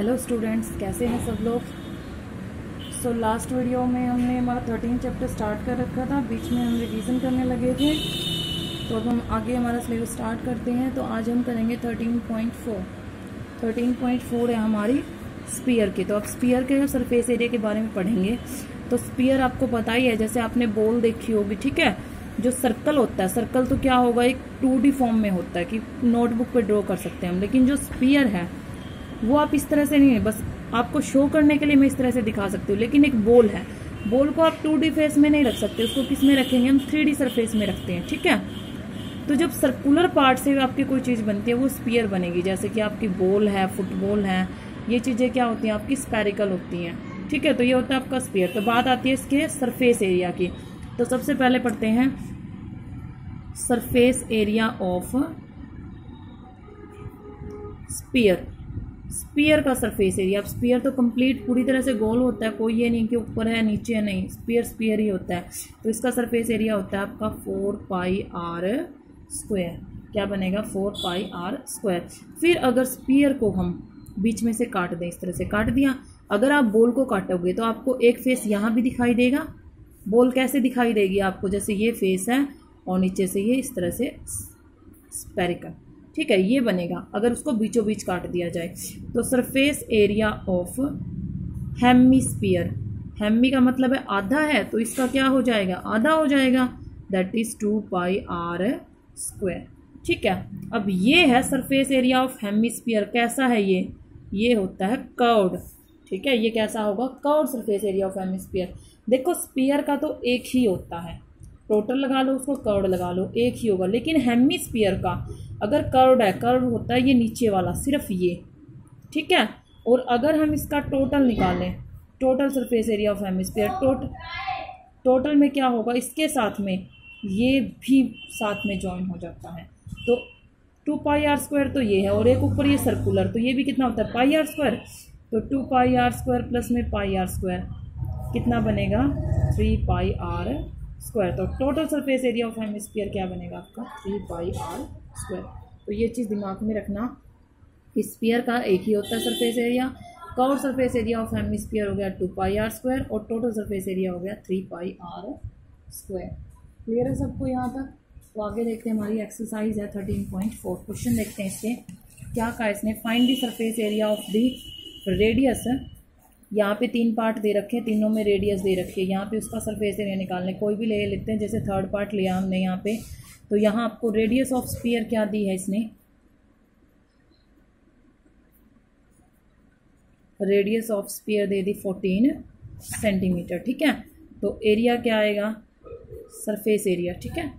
Hello students, कैसे हैं सब लोग। सो लास्ट वीडियो में हमने हमारा 13 चैप्टर स्टार्ट कर रखा था, बीच में हम रिवीजन करने लगे थे। तो अब हम आगे हमारा सिलेबस स्टार्ट करते हैं। तो आज हम करेंगे 13.4 है हमारी स्पीयर की। तो अब स्पीयर के सरफेस एरिया के बारे में पढ़ेंगे। तो स्पीयर आपको पता ही है, जैसे आपने बॉल देखी होगी, ठीक है। जो सर्कल होता है, सर्कल तो क्या होगा, एक 2D फॉर्म में होता है कि नोटबुक पे ड्रॉ कर सकते हैं हम। लेकिन जो स्पीयर है वो आप इस तरह से नहीं है, बस आपको शो करने के लिए मैं इस तरह से दिखा सकती हूँ। लेकिन एक बॉल है, बॉल को आप 2D फेस में नहीं रख सकते, उसको किस में रखेंगे हम, 3D सरफेस में रखते हैं, ठीक है। तो जब सर्कुलर पार्ट से आपकी कोई चीज़ बनती है वो स्पीयर बनेगी। जैसे कि आपकी बॉल है, फुटबॉल है, ये चीज़ें क्या होती हैं आपकी, स्पेरिकल होती हैं, ठीक है। तो ये होता है आपका स्पीयर। तो बात आती है इसके सरफेस एरिया की। तो सबसे पहले पढ़ते हैं surface area of sphere. Sphere का सरफेस एरिया। अब स्पीयर तो कंप्लीट पूरी तरह से गोल होता है, कोई ये नहीं कि ऊपर है नीचे है, नहीं, स्पीयर स्पीयर ही होता है। तो इसका सरफेस एरिया होता है आपका 4πr²। क्या बनेगा, 4πr²। फिर अगर स्पीयर को हम बीच में से काट दें, इस तरह से काट दिया। अगर आप बॉल को काटोगे तो आपको एक फेस यहाँ भी दिखाई देगा। बॉल कैसे दिखाई देगी आपको, जैसे ये फेस है और नीचे से ये इस तरह से स्पेरिकल, ठीक है, ये बनेगा अगर उसको बीचों बीच काट दिया जाए। तो surface area of hemisphere, hemi का मतलब है आधा है, तो इसका क्या हो जाएगा, आधा हो जाएगा, दैट इज 2πr², ठीक है। अब ये है सरफेस एरिया ऑफ हेमिस्फीयर। कैसा है ये होता है कर्व्ड, ठीक है। ये कैसा होगा, curved surface area of hemisphere. देखो स्फीयर का तो एक ही होता है, टोटल लगा लो उसको, कर्व्ड लगा लो, एक ही होगा। लेकिन हेमिस्फीयर का अगर कर्व्ड है, कर्व होता है ये नीचे वाला, सिर्फ ये, ठीक है। और अगर हम इसका टोटल निकालें, total surface area of hemisphere, total में क्या होगा, इसके साथ में ये भी साथ में ज्वाइन हो जाता है। तो 2πr² तो ये है, और एक ऊपर ये सर्कुलर, तो ये भी कितना होता है, πr²। तो 2πr² प्लस में πr² कितना बनेगा, 3πr²। तो total surface area of hemisphere क्या बनेगा आपका, 3πr²। तो ये चीज़ दिमाग में रखना, स्फीयर का एक ही होता है surface area. Curve surface area of hemisphere हो गया 2πr² और टोटल सरफेस एरिया हो गया 3πr²। क्लियर है सबको यहाँ तक। तो आगे देखते हैं, हमारी एक्सरसाइज है 13.4। क्वेश्चन देखते हैं इसके क्या कहा इसने, find the surface area of the radius. यहाँ पे 3 पार्ट दे रखे हैं, तीनों में रेडियस दे रखी है। यहाँ पे उसका सरफेस एरिया निकालने, कोई भी ले लेते हैं, जैसे थर्ड पार्ट लिया हमने यहाँ पे। तो यहाँ आपको रेडियस ऑफ स्फीयर क्या दी है इसने, radius of sphere they the 14 centimetre, ठीक है। तो एरिया क्या आएगा, सरफेस एरिया, ठीक है,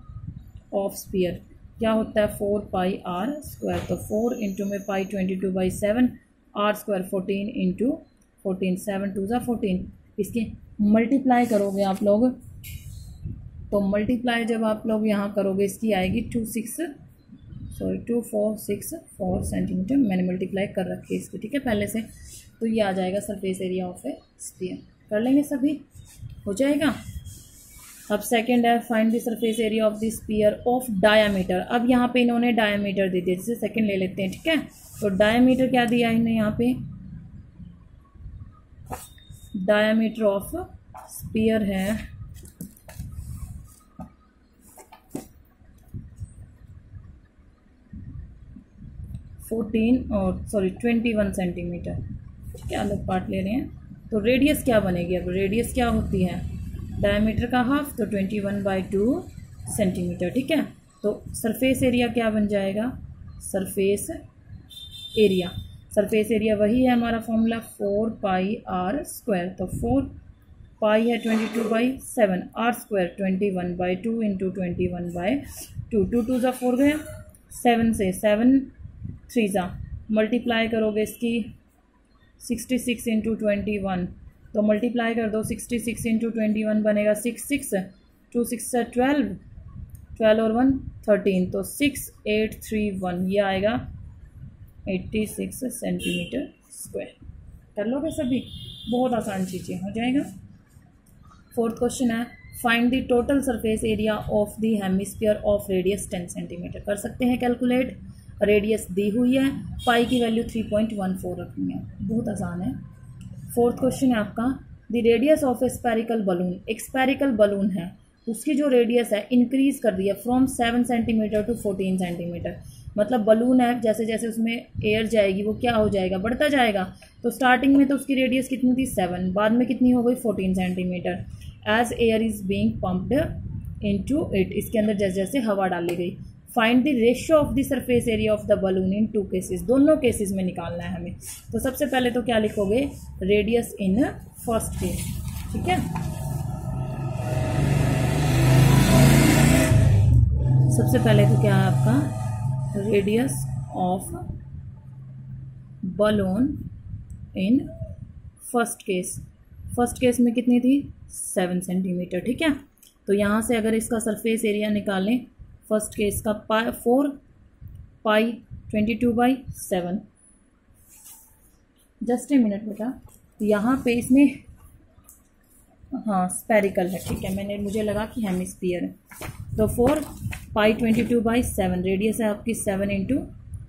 ऑफ स्फीयर क्या होता है, 4πr²। तो 4 इंटू में पाई 22/7, r² 14 इंटू 14, 7 2 14। इसके मल्टीप्लाई करोगे आप लोग, तो मल्टीप्लाई जब आप लोग यहाँ करोगे इसकी आएगी 2464 सेंटीमीटर। मैंने मल्टीप्लाई कर रखी है इसकी, ठीक है, पहले से। तो ये आ जाएगा surface area of A sphere. कर लेंगे सभी, हो जाएगा। अब सेकंड है, find the surface area of the sphere of diameter. अब यहाँ पे इन्होंने डायामीटर दे दिया, जैसे सेकंड ले लेते हैं, ठीक है। तो डायामीटर क्या दिया इन्होंने यहाँ पे, डायामीटर ऑफ स्फीयर है 21 सेंटीमीटर, ठीक है, अलग पार्ट ले रहे हैं। तो रेडियस क्या बनेगी, अब रेडियस क्या होती है, डायमीटर का हाफ, तो 21/2 सेंटीमीटर, ठीक है। तो सरफेस एरिया क्या बन जाएगा, सरफेस एरिया, सरफेस एरिया वही है हमारा फॉर्मूला 4πr²। तो 4 पाई है 22/7, r² 21/2 इंटू 21/2, 2 2 ज़ा 4 गया, 7 से 7 3 ज़ा, मल्टीप्लाई करोगे इसकी 66 इंटू 21, तो मल्टीप्लाई कर दो, 66 इंटू 21 बनेगा 66, 2 6 12, 12 और 1 13, तो 6831, ये आएगा 86 सेंटीमीटर स्क्वायर। कर लोगे सभी, बहुत आसान चीज़ें हो जाएगा। फोर्थ क्वेश्चन है, find the total surface area of the hemisphere of radius 10 centimetre. कर सकते हैं कैलकुलेट। रेडियस दी हुई है, पाई की वैल्यू 3.14 रखनी है, बहुत आसान है। फोर्थ क्वेश्चन है आपका, the radius of a spherical balloon, एक स्पेरिकल बलून है, उसकी जो रेडियस है इंक्रीज कर दी है फ्रॉम 7 सेंटीमीटर टू 14 सेंटीमीटर। मतलब बलून है, जैसे जैसे उसमें एयर जाएगी वो क्या हो जाएगा, बढ़ता जाएगा। तो स्टार्टिंग में तो उसकी रेडियस कितनी थी 7, बाद में कितनी हो गई 14 centimetre. As air is being pumped into it, इसके अंदर जैसे जैसे हवा डाली गई। Find the ratio of the surface area of the balloon in 2 cases, दोनों केसेस में निकालना है हमें। तो सबसे पहले तो क्या लिखोगे, रेडियस इन फर्स्ट केस, ठीक है। सबसे पहले तो क्या है आपका, radius of balloon in first case. First case में कितनी थी 7 सेंटीमीटर, ठीक है। तो यहाँ से अगर इसका सरफेस एरिया निकालें फर्स्ट केस का 4 पाई 22/7, जस्ट ए मिनट बेटा, यहाँ पे इसमें हाँ स्पेरिकल है, ठीक है, मुझे लगा कि हेमिस्फीयर है। तो 4 पाई 22/7, रेडियस है आपकी 7 ×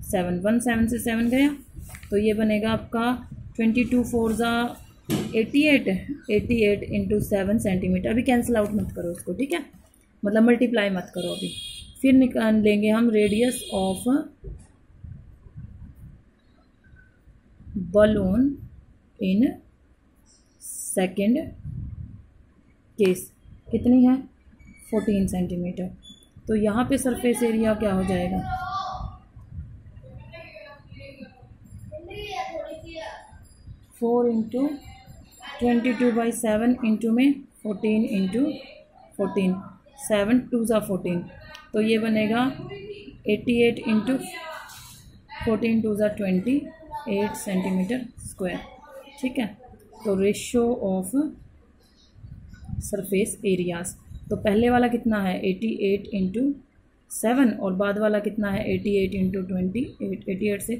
7, 1 7 से 7 गया, तो ये बनेगा आपका 22 4 × 88 × 7 सेंटीमीटर। अभी कैंसिल आउट मत करो उसको, ठीक है, मतलब मल्टीप्लाई मत करो अभी। फिर निकाल लेंगे हम radius of balloon in second case, कितनी है 14 सेंटीमीटर। तो यहाँ पे सरफेस एरिया क्या हो जाएगा, फोर इंटू 22/7 इंटू में 14 इंटू 14, 7 2 ज़ा 14, तो ये बनेगा 88 इंटू 14 2 ज़ा 28 सेंटीमीटर स्क्वायर, ठीक है। तो रेशियो ऑफ सरफेस एरियाज, तो पहले वाला कितना है 88 × 7 और बाद वाला कितना है 88 × 28, 88 से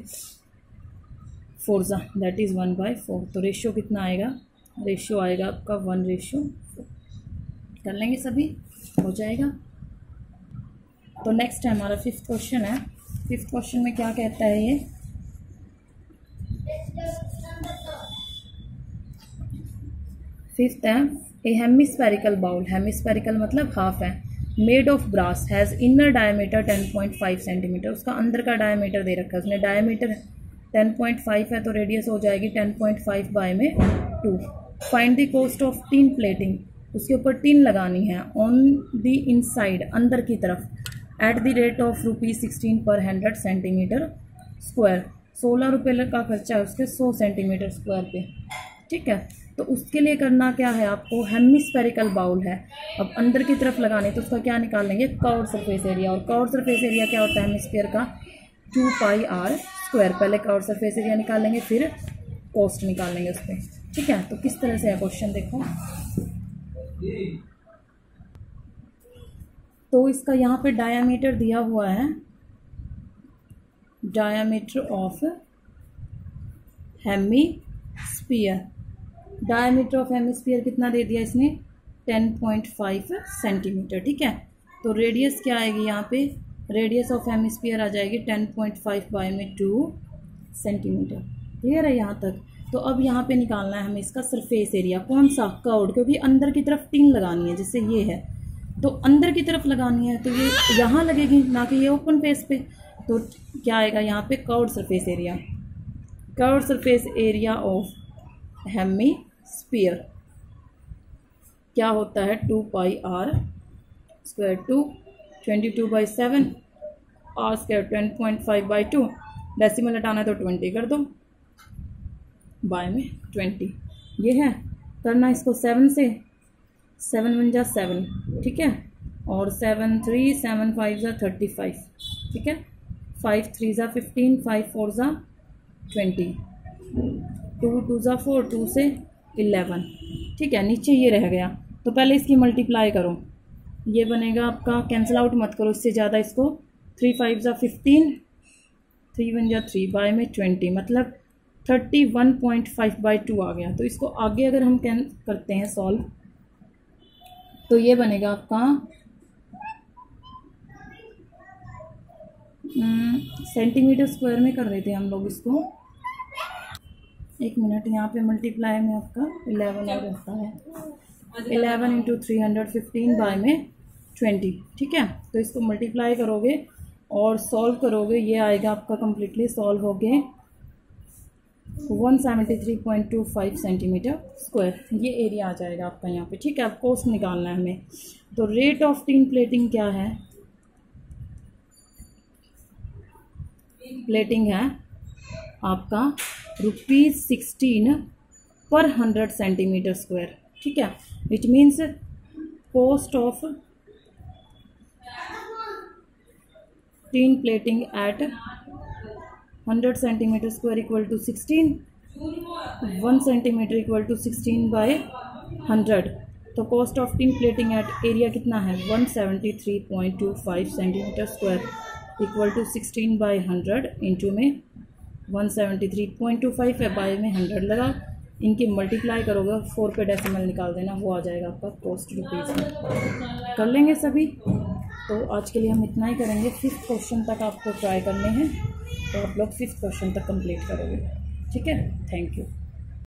4 ज़ा दैट इज़ 1/4। तो रेशियो कितना आएगा, रेशियो आएगा आपका 1:4। कर लेंगे सभी, हो जाएगा। तो नेक्स्ट है हमारा 5th क्वेश्चन है। 5th क्वेश्चन में क्या कहता है ये, फिफ्थ है, ए हेमिस्फेरिकल बाउल, हेमिस्फेरिकल मतलब हाफ है, made of brass, has inner diameter 10.5 centimetre, उसका अंदर का डायमीटर दे रखा है उसने, डायमीटर 10.5 है तो रेडियस हो जाएगी 10.5/2। Find the cost of tin plating, उसके ऊपर टिन लगानी है, ऑन द इनसाइड, अंदर की तरफ, एट द रेट ऑफ ₹16 पर 100 सेंटीमीटर स्क्वायर, 16 रुपये का खर्चा है उसके 100 सेंटीमीटर स्क्वायर पे, ठीक है। तो उसके लिए करना क्या है आपको, हेमिस्फेरिकल बाउल है, अब अंदर की तरफ लगाने, तो उसका क्या निकालेंगे, कर्व्ड सरफेस एरिया, और कर्व्ड सरफेस एरिया क्या होता है हेमिस्फीयर का 2πr²। पहले कर्व्ड सरफेस एरिया निकालेंगे फिर कॉस्ट निकालेंगे उस पर, ठीक है। तो किस तरह से है क्वेश्चन देखो, तो इसका यहाँ पे डायामीटर दिया हुआ है, diameter of hemisphere, diameter of hemisphere कितना दे दिया इसने 10.5 सेंटीमीटर, ठीक है। तो रेडियस क्या आएगी यहाँ पे, रेडियस ऑफ हेमिस्फीयर आ जाएगी 10.5/2 सेंटीमीटर। क्लियर है यहाँ तक। तो अब यहाँ पे निकालना है हमें इसका सरफेस एरिया, कौन सा, कर्व्ड, क्योंकि अंदर की तरफ टिन लगानी है, जैसे ये है तो अंदर की तरफ लगानी है, तो ये यहाँ लगेगी ना कि ये ओपन फेस पे। तो क्या आएगा यहाँ पे curved surface area, curved surface area of hemisphere क्या होता है 2πr², 22/7, r² 10.5/2, डेसिमल हटाना है तो 20 कर दो, बाय में 20, ये है करना इसको 7 से, 7 1 जा 7, ठीक है, और 7 3 7 5 जा 35, ठीक है, 5 3 जा 15, 5 4 जा 20, 2 2 जा 4, 2 से 11, ठीक है। नीचे ये रह गया, तो पहले इसकी मल्टीप्लाई करो, ये बनेगा आपका, कैंसिल आउट मत करो इससे ज़्यादा, इसको 3 5 जा 15, 3 1 जा 3, बाय में 20, मतलब 31.5/2 आ गया। तो इसको आगे अगर हम करते हैं सॉल्व, तो ये बनेगा आपका सेंटीमीटर स्क्वायर में कर देते हैं हम लोग इसको। 1 मिनट, यहाँ पे मल्टीप्लाई में आपका 11 आ रहता है, 11 इंटू 315 बाय में 20, ठीक है। तो इसको मल्टीप्लाई करोगे और सॉल्व करोगे, ये आएगा आपका कम्प्लीटली सॉल्व हो गए 173.25 सेंटीमीटर स्क्वायर, ये एरिया आ जाएगा आपका यहाँ पे, ठीक है। अब कोस्ट निकालना है हमें। तो रेट ऑफ टीन प्लेटिंग क्या है, प्लेटिंग है आपका ₹16 पर 100 सेंटीमीटर स्क्वायर, ठीक है। Which means cost of tin plating at 100 centimeter square equal to 16, 1 centimeter equal to 16 by 100। तो cost of tin plating at area कितना है 173.25 centimetre square equal to 16 by 100 into में 173.25 है, बाय में 100 लगा, इनकी मल्टीप्लाई करोगे 4 पे डेसिमल निकाल देना, वो आ जाएगा आपका कॉस्ट रुपीज़ में। कर लेंगे सभी। तो आज के लिए हम इतना ही करेंगे, 5th क्वेश्चन तक आपको ट्राई करने हैं, तो आप लोग 5th क्वेश्चन तक कंप्लीट करोगे, ठीक है। Thank you.